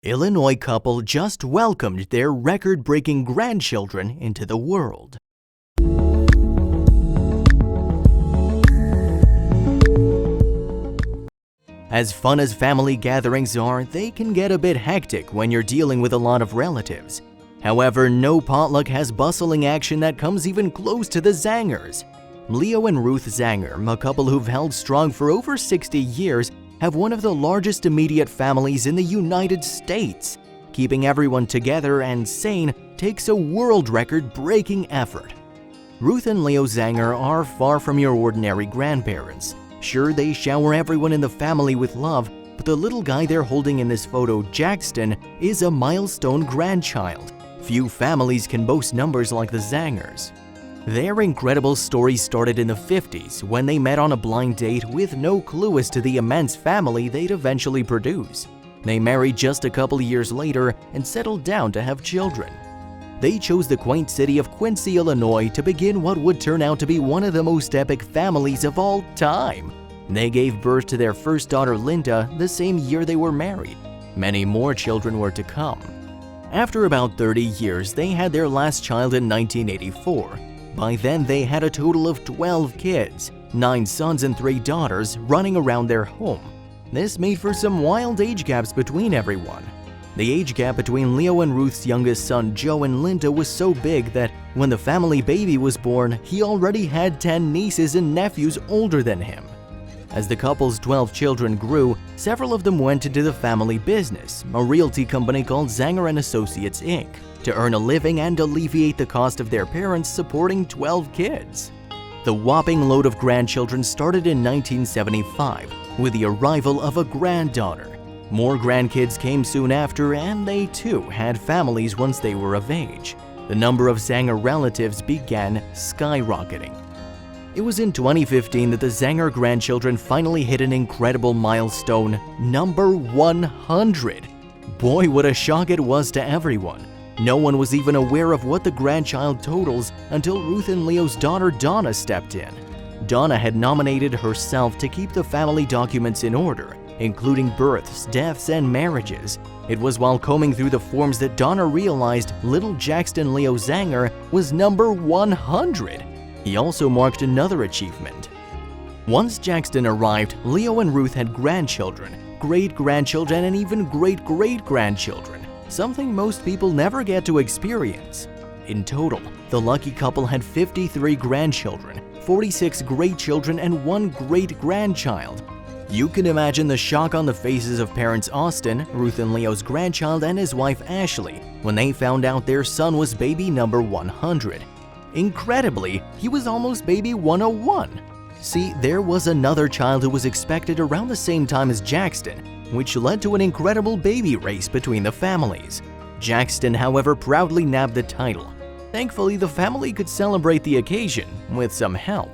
Illinois couple just welcomed their record-breaking grandchildren into the world. As fun as family gatherings are, they can get a bit hectic when you're dealing with a lot of relatives. However, no potluck has bustling action that comes even close to the Zangers. Leo and Ruth Zanger, a couple who've held strong for over 60 years, have one of the largest immediate families in the United States. Keeping everyone together and sane takes a world record-breaking effort. Ruth and Leo Zanger are far from your ordinary grandparents. Sure, they shower everyone in the family with love, but the little guy they're holding in this photo, Jackson, is a milestone grandchild. Few families can boast numbers like the Zangers. Their incredible story started in the 50s when they met on a blind date with no clue as to the immense family they'd eventually produce. They married just a couple years later and settled down to have children. They chose the quaint city of Quincy, Illinois to begin what would turn out to be one of the most epic families of all time. They gave birth to their first daughter, Linda, the same year they were married. Many more children were to come. After about 30 years, they had their last child in 1984. By then, they had a total of 12 kids, 9 sons and 3 daughters running around their home. This made for some wild age gaps between everyone. The age gap between Leo and Ruth's youngest son, Joe, and Linda was so big that when the family baby was born, he already had 10 nieces and nephews older than him. As the couple's 12 children grew, several of them went into the family business, a realty company called Zanger & Associates, Inc., to earn a living and alleviate the cost of their parents supporting 12 kids. The whopping load of grandchildren started in 1975 with the arrival of a granddaughter. More grandkids came soon after, and they too had families once they were of age. The number of Zanger relatives began skyrocketing. It was in 2015 that the Zanger grandchildren finally hit an incredible milestone, number 100. Boy, what a shock it was to everyone. No one was even aware of what the grandchild totals until Ruth and Leo's daughter Donna stepped in. Donna had nominated herself to keep the family documents in order, including births, deaths, and marriages. It was while combing through the forms that Donna realized little Jackson Leo Zanger was number 100. He also marked another achievement. Once Jackson arrived, Leo and Ruth had grandchildren, great-grandchildren, and even great-great-grandchildren, something most people never get to experience. In total, the lucky couple had 53 grandchildren, 46 great-children, and 1 great-grandchild. You can imagine the shock on the faces of parents Austin, Ruth and Leo's grandchild, and his wife Ashley when they found out their son was baby number 100. Incredibly, he was almost baby 101. See, there was another child who was expected around the same time as Jackson, which led to an incredible baby race between the families. Jackson, however, proudly nabbed the title. Thankfully, the family could celebrate the occasion with some help.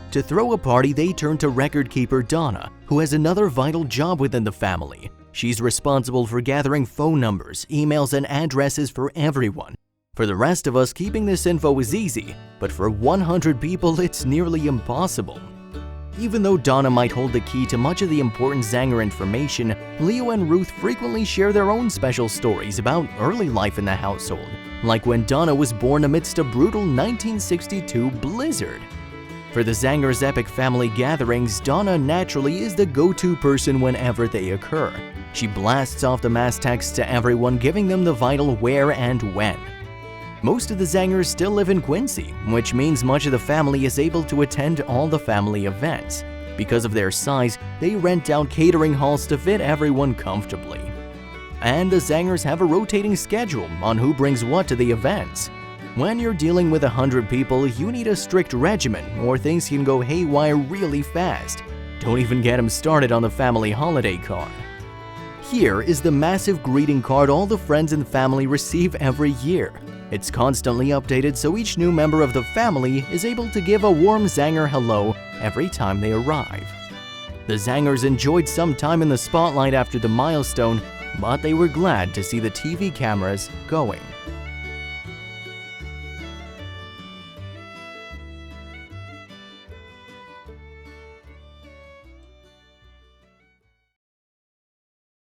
To throw a party, they turned to record keeper Donna, who has another vital job within the family. She's responsible for gathering phone numbers, emails, and addresses for everyone. For the rest of us, keeping this info is easy, but for 100 people, it's nearly impossible. Even though Donna might hold the key to much of the important Zanger information, Leo and Ruth frequently share their own special stories about early life in the household, like when Donna was born amidst a brutal 1962 blizzard. For the Zangers' epic family gatherings, Donna naturally is the go-to person whenever they occur. She blasts off the mass text to everyone, giving them the vital where and when. Most of the Zangers still live in Quincy, which means much of the family is able to attend all the family events. Because of their size, they rent out catering halls to fit everyone comfortably. And the Zangers have a rotating schedule on who brings what to the events. When you're dealing with 100 people, you need a strict regimen or things can go haywire really fast. Don't even get them started on the family holiday card. Here is the massive greeting card all the friends and family receive every year. It's constantly updated so each new member of the family is able to give a warm Zanger hello every time they arrive. The Zangers enjoyed some time in the spotlight after the milestone, but they were glad to see the TV cameras going.